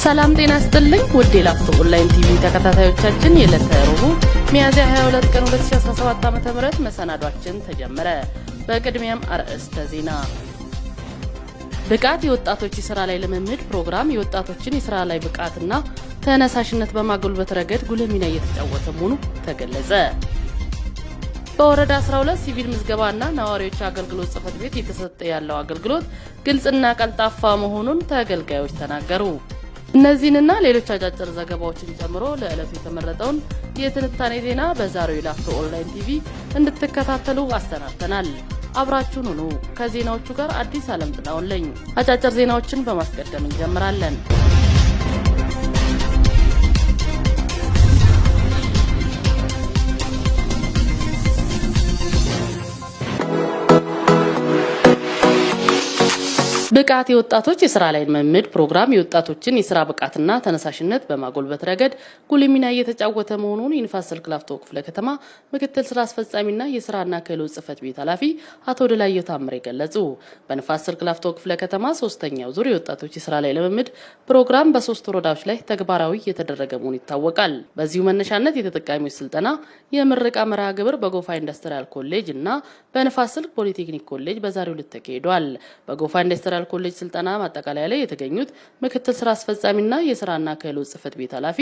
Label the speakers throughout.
Speaker 1: ሰላም ጤና ይስጥልኝ ውድ የላፍቶ ኦንላይን ቲቪ ተከታታዮቻችን የዕለተ ረቡዕ ሚያዝያ 22 ቀን 2017 ዓ.ም መሰናዷችን ተጀመረ። በቅድሚያም አርዕስተ ዜና። ብቃት የወጣቶች የሥራ ላይ ልምምድ ፕሮግራም የወጣቶችን የሥራ ላይ ብቃትና ተነሳሽነት በማጎልበት ረገድ ጉልህ ሚና እየተጫወተ መሆኑ ተገለጸ። በወረዳ 12 ሲቪል ምዝገባና ነዋሪዎች አገልግሎት ጽሕፈት ቤት እየተሰጠ ያለው አገልግሎት ግልጽና ቀልጣፋ መሆኑን ተገልጋዮች ተናገሩ። እነዚህንና ሌሎች አጫጭር ዘገባዎችን ጨምሮ ለዕለቱ የተመረጠውን የትንታኔ ዜና በዛሬው የላፍቶ ኦንላይን ቲቪ እንድትከታተሉ አሰናድተናል። አብራችሁን ሁኑ። ከዜናዎቹ ጋር አዲስ ዓለም ጥላሁን ነኝ። አጫጭር ዜናዎችን በማስቀደም እንጀምራለን። ብቃት የወጣቶች የሥራ ላይ ልምምድ ፕሮግራም የወጣቶችን የሥራ ብቃትና ተነሳሽነት በማጎልበት ረገድ ጉልህ ሚና እየተጫወተ መሆኑን የንፋስ ስልክ ላፍቶ ክፍለ ከተማ ምክትል ስራ አስፈጻሚና የሥራና ክህሎት ጽሕፈት ቤት ኃላፊ አቶ ድላየው ታምሬ ገለጹ። በንፋስ ስልክ ላፍቶ ክፍለ ከተማ 3ኛው ዙር የወጣቶች የሥራ ላይ ልምምድ ፕሮግራም በ3 ወረዳዎች ላይ ተግባራዊ እየተደረገ መሆኑ ይታወቃል። በዚሁ መነሻነት የተጠቃሚዎች ስልጠና የምረቃ መርሃ ግብር በጎፋ ኢንዱስትሪያል ኮሌጅ እና በንፋስ ስልክ ፖሊቴክኒክ ኮሌጅ በዛሬው ዕለት ተካሂዷል። በጎፋ ኢንዱስትሪያል ኮሌጅ ስልጠና ማጠቃለያ ላይ የተገኙት ምክትል ስራ አስፈጻሚና የሥራና ክህሎት ጽሕፈት ቤት ኃላፊ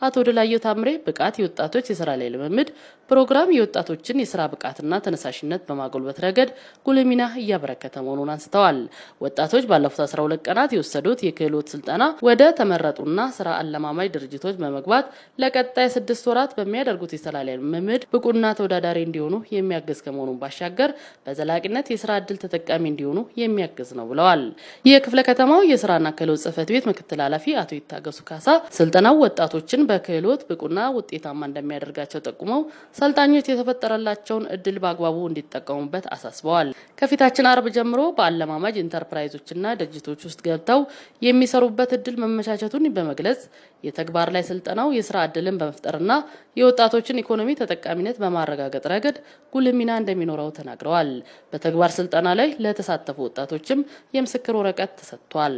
Speaker 1: አቶ ድላየው ታምሬ ብቃት የወጣቶች የሥራ ላይ ልምምድ ፕሮግራም የወጣቶችን የሥራ ብቃትና ተነሳሽነት በማጎልበት ረገድ ጉልህ ሚና እያበረከተ መሆኑን አንስተዋል። ወጣቶች ባለፉት 12 ቀናት የወሰዱት የክህሎት ስልጠና ወደ ተመረጡና ስራ አለማማጅ ድርጅቶች በመግባት ለቀጣይ 6 ወራት በሚያደርጉት የሥራ ላይ ልምምድ ብቁና ተወዳዳሪ እንዲሆኑ የሚያግዝ ከመሆኑን ባሻገር በዘላቂነት የሥራ ዕድል ተጠቃሚ እንዲሆኑ የሚያግዝ ነው ብለዋል። የክፍለ ከተማው የሥራና ክህሎት ጽሕፈት ቤት ምክትል ኃላፊ አቶ ይታገሱ ካሳ ስልጠናው ወጣቶችን በክህሎት ብቁና ውጤታማ እንደሚያደርጋቸው ጠቁመው ሰልጣኞች የተፈጠረላቸውን እድል በአግባቡ እንዲጠቀሙበት አሳስበዋል። ከፊታችን አርብ ጀምሮ በአለማማጅ ኢንተርፕራይዞችና ድርጅቶች ውስጥ ገብተው የሚሰሩበት እድል መመቻቸቱን በመግለጽ የተግባር ላይ ስልጠናው የሥራ ዕድልን በመፍጠርና የወጣቶችን ኢኮኖሚ ተጠቃሚነት በማረጋገጥ ረገድ ጉልህ ሚና እንደሚኖረው ተናግረዋል። በተግባር ስልጠና ላይ ለተሳተፉ ወጣቶችም የምስክር ወረቀት ተሰጥቷል።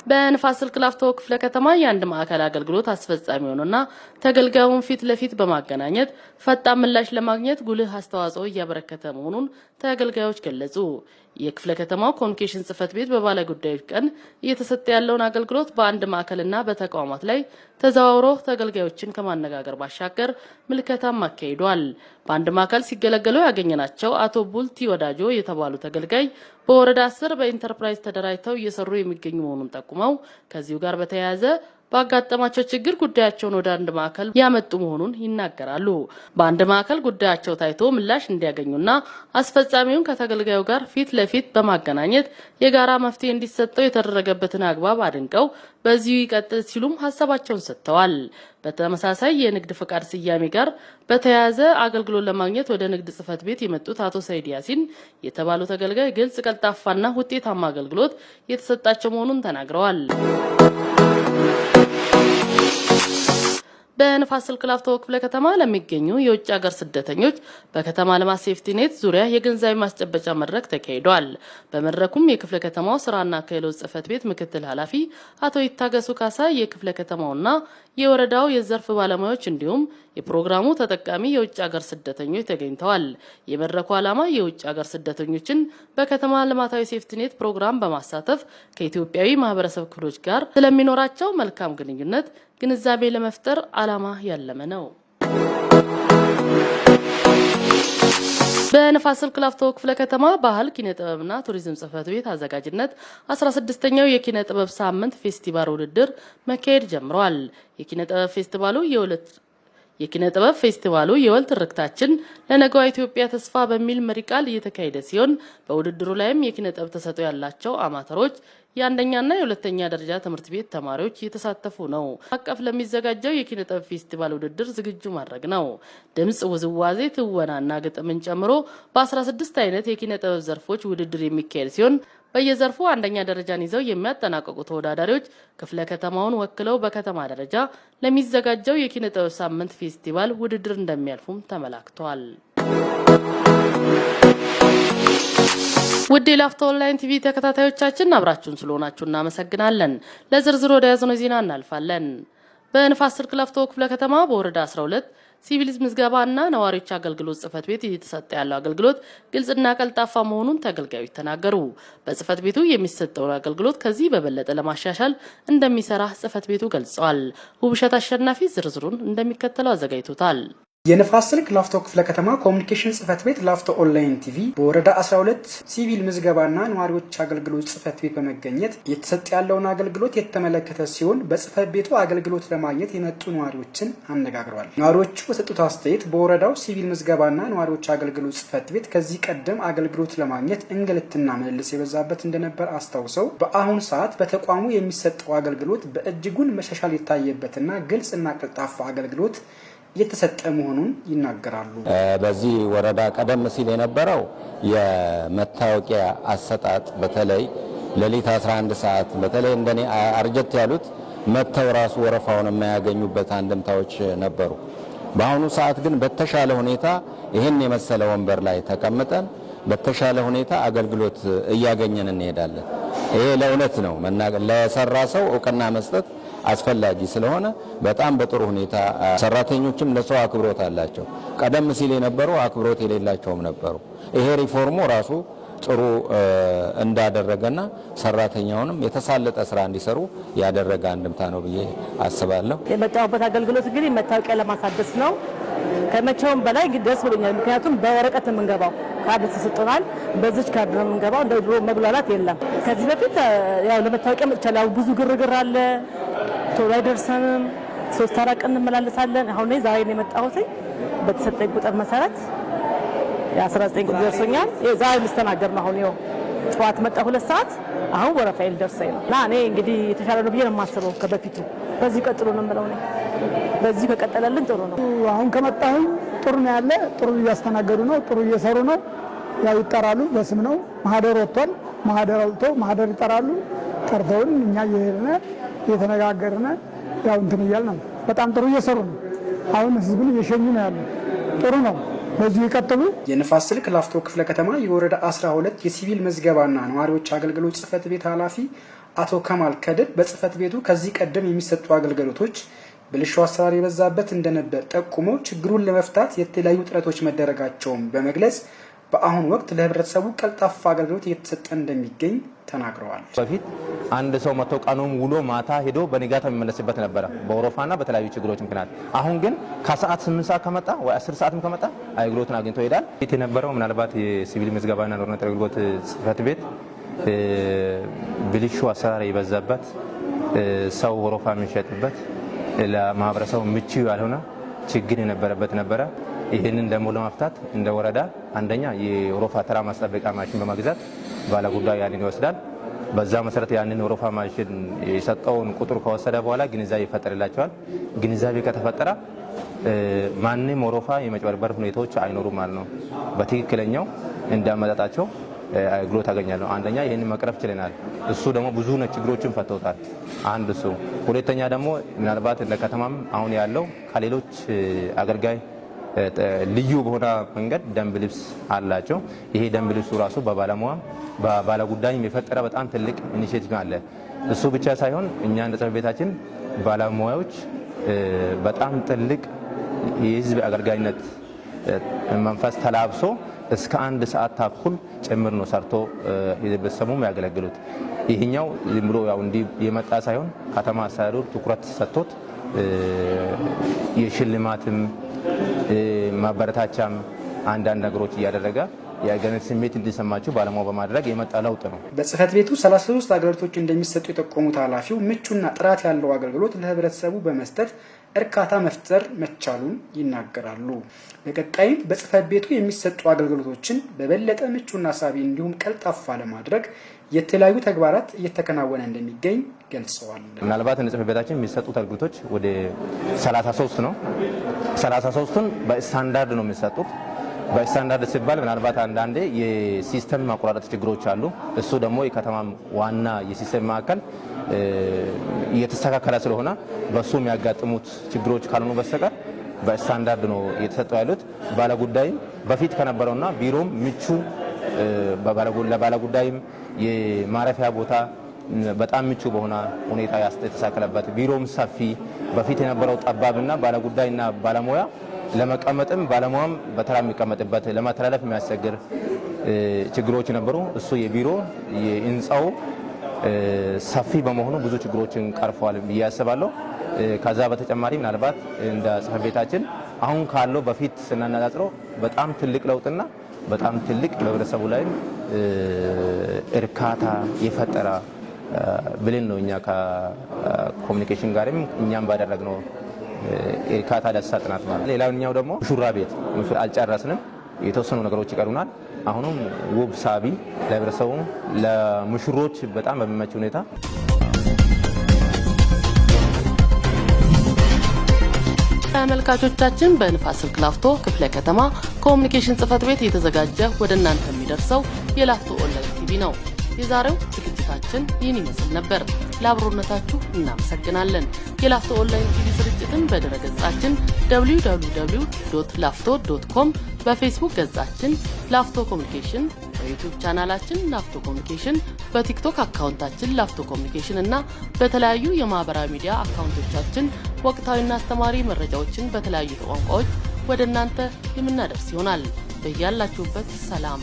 Speaker 1: በንፋስ ስልክ ላፍቶ ክፍለ ከተማ የአንድ ማዕከል አገልግሎት አስፈጻሚ ሆኖና ተገልጋዩን ፊት ለፊት በማገናኘት ፈጣን ምላሽ ለማግኘት ጉልህ አስተዋጽኦ እያበረከተ መሆኑን ተገልጋዮች ገለጹ። የክፍለ ከተማው ኮሚኒኬሽን ጽሕፈት ቤት በባለ ጉዳዮች ቀን እየተሰጠ ያለውን አገልግሎት በአንድ ማዕከልና በተቋማት ላይ ተዘዋውሮ ተገልጋዮችን ከማነጋገር ባሻገር ምልከታም አካሂዷል። በአንድ ማዕከል ሲገለገሉ ያገኘናቸው አቶ ቡልቲ ወዳጆ የተባሉ ተገልጋይ በወረዳ 10 በኢንተርፕራይዝ ተደራጅተው እየሰሩ የሚገኙ መሆኑን ጠቁመው ከዚሁ ጋር በተያያዘ ባጋጠማቸው ችግር ጉዳያቸውን ወደ አንድ ማዕከል ያመጡ መሆኑን ይናገራሉ። በአንድ ማዕከል ጉዳያቸው ታይቶ ምላሽ እንዲያገኙና አስፈጻሚውን ከተገልጋዩ ጋር ፊት ለፊት በማገናኘት የጋራ መፍትሄ እንዲሰጠው የተደረገበትን አግባብ አድንቀው በዚሁ ይቀጥል ሲሉም ሀሳባቸውን ሰጥተዋል። በተመሳሳይ የንግድ ፍቃድ ስያሜ ጋር በተያያዘ አገልግሎት ለማግኘት ወደ ንግድ ጽሕፈት ቤት የመጡት አቶ ሰይድ ያሲን የተባሉ ተገልጋይ ግልጽ፣ ቀልጣፋና ውጤታማ አገልግሎት የተሰጣቸው መሆኑን ተናግረዋል። በንፋስ ስልክ ላፍቶ ክፍለ ከተማ ለሚገኙ የውጭ ሀገር ስደተኞች በከተማ ልማት ሴፍቲኔት ዙሪያ የግንዛቤ ማስጨበጫ መድረክ ተካሂዷል። በመድረኩም የክፍለ ከተማው ስራና ክህሎት ጽሕፈት ቤት ምክትል ኃላፊ አቶ ይታገሱ ካሳ የክፍለ ከተማውና የወረዳው የዘርፍ ባለሙያዎች እንዲሁም የፕሮግራሙ ተጠቃሚ የውጭ ሀገር ስደተኞች ተገኝተዋል። የመድረኩ ዓላማ የውጭ ሀገር ስደተኞችን በከተማ ልማታዊ ሴፍቲኔት ፕሮግራም በማሳተፍ ከኢትዮጵያዊ ማህበረሰብ ክፍሎች ጋር ስለሚኖራቸው መልካም ግንኙነት ግንዛቤ ለመፍጠር ዓላማ ያለመ ነው። በንፋስ ስልክ ላፍቶ ክፍለ ከተማ ባህል ኪነ ጥበብና ቱሪዝም ጽሕፈት ቤት አዘጋጅነት 16ኛው የኪነ ጥበብ ሳምንት ፌስቲቫል ውድድር መካሄድ ጀምሯል። የኪነ ጥበብ ፌስቲቫሉ የወል ትርክታችን ለነገዋ ኢትዮጵያ ተስፋ በሚል መሪ ቃል እየተካሄደ ሲሆን በውድድሩ ላይም የኪነ ጥበብ ተሰጥኦ ያላቸው አማተሮች የአንደኛና የሁለተኛ ደረጃ ትምህርት ቤት ተማሪዎች እየተሳተፉ ነው። አቀፍ ለሚዘጋጀው የኪነ ጥበብ ፌስቲቫል ውድድር ዝግጁ ማድረግ ነው። ድምጽ፣ ውዝዋዜ፣ ትወናና ግጥምን ጨምሮ በ16 አይነት የኪነ ጥበብ ዘርፎች ውድድር የሚካሄድ ሲሆን በየዘርፉ አንደኛ ደረጃን ይዘው የሚያጠናቀቁ ተወዳዳሪዎች ክፍለ ከተማውን ወክለው በከተማ ደረጃ ለሚዘጋጀው የኪነ ጥበብ ሳምንት ፌስቲቫል ውድድር እንደሚያልፉም ተመላክቷል። ውድ የላፍቶ ኦንላይን ቲቪ ተከታታዮቻችን አብራችሁን ስለሆናችሁ እናመሰግናለን። ለዝርዝሩ ወደ ያዝነው ዜና እናልፋለን። በንፋስ ስልክ ላፍቶ ክፍለ ከተማ በወረዳ 12 ሲቪል ምዝገባና ነዋሪዎች አገልግሎት ጽፈት ቤት እየተሰጠ ያለው አገልግሎት ግልጽና ቀልጣፋ መሆኑን ተገልጋዮች ተናገሩ። በጽፈት ቤቱ የሚሰጠውን አገልግሎት ከዚህ በበለጠ ለማሻሻል እንደሚሰራ ጽፈት ቤቱ ገልጸዋል። ውብሸት አሸናፊ ዝርዝሩን እንደሚከተለው አዘጋጅቶታል።
Speaker 2: የንፋስ ስልክ ላፍቶ ክፍለ ከተማ ኮሙኒኬሽን ጽፈት ቤት ላፍቶ ኦንላይን ቲቪ በወረዳ 12 ሲቪል ምዝገባና ነዋሪዎች አገልግሎት ጽፈት ቤት በመገኘት የተሰጠ ያለውን አገልግሎት የተመለከተ ሲሆን በጽፈት ቤቱ አገልግሎት ለማግኘት የመጡ ነዋሪዎችን አነጋግሯል። ነዋሪዎቹ በሰጡት አስተያየት በወረዳው ሲቪል ምዝገባና ነዋሪዎች አገልግሎት ጽፈት ቤት ከዚህ ቀደም አገልግሎት ለማግኘት እንግልትና ምልልስ የበዛበት እንደነበር አስታውሰው በአሁን ሰዓት በተቋሙ የሚሰጠው አገልግሎት በእጅጉን መሻሻል የታየበትና ግልጽና ቀልጣፋ አገልግሎት የተሰጠ መሆኑን ይናገራሉ።
Speaker 3: በዚህ ወረዳ ቀደም ሲል የነበረው የመታወቂያ አሰጣጥ በተለይ ሌሊት 11 ሰዓት በተለይ እንደኔ አርጀት ያሉት መተው ራሱ ወረፋውን የማያገኙበት አንድምታዎች ነበሩ። በአሁኑ ሰዓት ግን በተሻለ ሁኔታ ይህን የመሰለ ወንበር ላይ ተቀምጠን በተሻለ ሁኔታ አገልግሎት እያገኘን እንሄዳለን። ይሄ ለእውነት ነው ለሰራ ሰው እውቅና መስጠት አስፈላጊ ስለሆነ በጣም በጥሩ ሁኔታ ሰራተኞችም ለሰው አክብሮት አላቸው። ቀደም ሲል የነበሩ አክብሮት የሌላቸውም ነበሩ። ይሄ ሪፎርሙ ራሱ ጥሩ እንዳደረገና ሰራተኛውንም የተሳለጠ ስራ እንዲሰሩ ያደረገ አንድምታ ነው ብዬ አስባለሁ።
Speaker 4: የመጣሁበት አገልግሎት እንግዲህ መታወቂያ ለማሳደስ ነው። ከመቼውም በላይ ደስ ብሎኛል። ምክንያቱም በወረቀት የምንገባው ካርድ ተሰጥቶናል። በዚች ካርድ ነው የምንገባው። እንደ ድሮ መብላላት የለም። ከዚህ በፊት ያው ለመታወቂያ መጥቻለሁ። ብዙ ግርግር አለ። ቶሎ አይደርሰንም። 3-4 ቀን እንመላለሳለን። አሁን ዛሬ ነው የመጣሁት። በተሰጠኝ ቁጥር መሰረት የ19 ቁጥር ደርሶኛል። ዛሬ ልስተናገር ነው። አሁን ይኸው ጠዋት መጣ 2 ሰዓት አሁን ወረፋይል ደርሰኝ ነው እና እኔ እንግዲህ የተሻለ ነው ብዬ ነው የማስበው ከበፊቱ። በዚህ ቀጥሎ ነው የምለው ነው። በዚህ ከቀጠለልን ጥሩ ነው።
Speaker 5: አሁን ከመጣሁኝ ጥሩ ነው ያለ። ጥሩ እያስተናገዱ ነው። ጥሩ እየሰሩ ነው። ያው ይጠራሉ። በስም ነው ማህደር ወጥቷል። ማህደር አልቶ ማህደር ይጠራሉ። ጠርተውን እኛ እየሄድን እየተነጋገርን ያው እንትን እያልን ነው። በጣም ጥሩ እየሰሩ ነው። አሁን ህዝቡን እየሸኙ ነው ያለው። ጥሩ ነው። በዚህ ይቀጥሉ።
Speaker 2: የንፋስ ስልክ ላፍቶ ክፍለ ከተማ የወረዳ 12 የሲቪል ምዝገባና ነዋሪዎች አገልግሎት ጽፈት ቤት ኃላፊ አቶ ከማል ከድር በጽፈት ቤቱ ከዚህ ቀደም የሚሰጡ አገልግሎቶች ብልሹ አሰራር የበዛበት እንደነበር ጠቁመው ችግሩን ለመፍታት የተለያዩ ጥረቶች መደረጋቸውን በመግለጽ በአሁኑ ወቅት ለህብረተሰቡ ቀልጣፋ አገልግሎት እየተሰጠ እንደሚገኝ ተናግረዋል።
Speaker 6: በፊት አንድ ሰው መጥቶ ቀኑን ውሎ ማታ ሄዶ በንጋታ የሚመለስበት ነበረ በወረፋና በተለያዩ ችግሮች ምክንያት። አሁን ግን ከሰዓት 8 ሰዓት ከመጣ ወይ 10 ሰዓትም ከመጣ አገልግሎትን አግኝቶ ይሄዳል። ቤት የነበረው ምናልባት የሲቪል ምዝገባና ነዋሪዎች አገልግሎት ጽፈት ቤት ብልሹ አሰራር የበዛበት ሰው ወረፋ የሚሸጥበት ለማህበረሰቡ ምቹ ያልሆነ ችግር የነበረበት ነበረ። ይህንን ደግሞ ለማፍታት እንደ ወረዳ አንደኛ የወረፋ ተራ ማስጠበቂያ ማሽን በመግዛት ባለጉዳዩ ያንን ይወስዳል። በዛ መሰረት ያንን ወረፋ ማሽን የሰጠውን ቁጥር ከወሰደ በኋላ ግንዛቤ ይፈጠርላቸዋል። ግንዛቤ ከተፈጠረ ማንም ወረፋ የመጭበርበር ሁኔታዎች አይኖሩም ማለት ነው። በትክክለኛው እንዳመጣጣቸው አገልግሎት አገኛለሁ። አንደኛ ይሄንን መቅረፍ ችለናል። እሱ ደግሞ ብዙ ችግሮችን ፈተውታል። አንድ እሱ። ሁለተኛ ደግሞ ምናልባት ለከተማም አሁን ያለው ከሌሎች አገልጋይ ልዩ በሆነ መንገድ ደንብ ልብስ አላቸው። ይሄ ደንብ ልብሱ ራሱ በባለሙያ በባለጉዳይም የፈጠረ በጣም ትልቅ ኢኒሼቲቭ አለ። እሱ ብቻ ሳይሆን እኛ እንደ ጽሕፈት ቤታችን ባለሙያዎች በጣም ትልቅ የህዝብ አገልጋይነት መንፈስ ተላብሶ እስከ 1 ሰዓት ተኩል ጭምር ነው ሰርቶ ህብረተሰቡም ያገለግሉት። ይሄኛው ዝም ብሎ ያው እንዲህ የመጣ ሳይሆን ከተማ አስተዳደሩ ትኩረት ሰጥቶት የሽልማትም ማበረታቻም አንዳንድ ነገሮች እያደረገ የአገነት ስሜት እንዲሰማቸው ባለሙያ በማድረግ የመጣ ለውጥ ነው።
Speaker 2: በጽህፈት ቤቱ 33 አገልግሎቶች እንደሚሰጡ የጠቆሙት ኃላፊው ምቹና ጥራት ያለው አገልግሎት ለህብረተሰቡ በመስጠት እርካታ መፍጠር መቻሉን ይናገራሉ። በቀጣይም በጽህፈት ቤቱ የሚሰጡ አገልግሎቶችን በበለጠ ምቹና ሳቢ እንዲሁም ቀልጣፋ ለማድረግ የተለያዩ ተግባራት እየተከናወነ እንደሚገኝ ገልጸዋል።
Speaker 6: ምናልባት እንደ ጽህፈት ቤታችን የሚሰጡት አገልግሎቶች ወደ 33 ነው። 33ን በስታንዳርድ ነው የሚሰጡት። በስታንዳርድ ሲባል ምናልባት አንዳንዴ የሲስተም ማቆራረጥ ችግሮች አሉ። እሱ ደግሞ የከተማ ዋና የሲስተም ማዕከል እየተስተካከለ ስለሆነ በሱ የሚያጋጥሙት ችግሮች ካልሆኑ በስተቀር በስታንዳርድ ነው እየተሰጠው ያሉት። ባለጉዳይም በፊት ከነበረውና ቢሮም ምቹ ለባለጉዳይም የማረፊያ ቦታ በጣም ምቹ በሆነ ሁኔታ የተሳከለበት ቢሮም ሰፊ በፊት የነበረው ጠባብና ባለጉዳይና ባለሙያ ለመቀመጥም ባለሙያም በተራ የሚቀመጥበት ለማተላለፍ የሚያስቸግር ችግሮች ነበሩ። እሱ የቢሮ የህንጻው ሰፊ በመሆኑ ብዙ ችግሮችን ቀርፏል ብዬ አስባለሁ። ከዛ በተጨማሪ ምናልባት እንደ ጽሕፈት ቤታችን አሁን ካለው በፊት ስናነጻጽረው በጣም ትልቅ ለውጥና በጣም ትልቅ በህብረተሰቡ ላይ እርካታ የፈጠረ ብለን ነው እኛ ከኮሙኒኬሽን ጋርም እኛም ባደረግነው እርካታ ዳሰሳ ጥናት ማለት። ሌላኛው ደግሞ ሙሽራ ቤት አልጨረስንም፣ የተወሰኑ ነገሮች ይቀሩናል። አሁንም ውብ ሳቢ ለህብረተሰቡ ለሙሽሮች በጣም በሚመች ሁኔታ
Speaker 1: ተመልካቾቻችን በንፋስ ስልክ ላፍቶ ክፍለ ከተማ ኮሙኒኬሽን ጽሕፈት ቤት የተዘጋጀ ወደ እናንተ የሚደርሰው የላፍቶ ኦንላይን ቲቪ ነው። የዛሬው ዝግጅታችን ይህን ይመስል ነበር። ለአብሮነታችሁ እናመሰግናለን። የላፍቶ ኦንላይን ቲቪ ስርጭትን በድረገጻችን www.lafto.com፣ በፌስቡክ ገጻችን ላፍቶ ኮሙኒኬሽን፣ በዩቲዩብ ቻናላችን ላፍቶ ኮሙኒኬሽን፣ በቲክቶክ አካውንታችን ላፍቶ ኮሙኒኬሽን እና በተለያዩ የማህበራዊ ሚዲያ አካውንቶቻችን ወቅታዊና አስተማሪ መረጃዎችን በተለያዩ ቋንቋዎች ወደ እናንተ የምናደርስ ይሆናል። በያላችሁበት ሰላም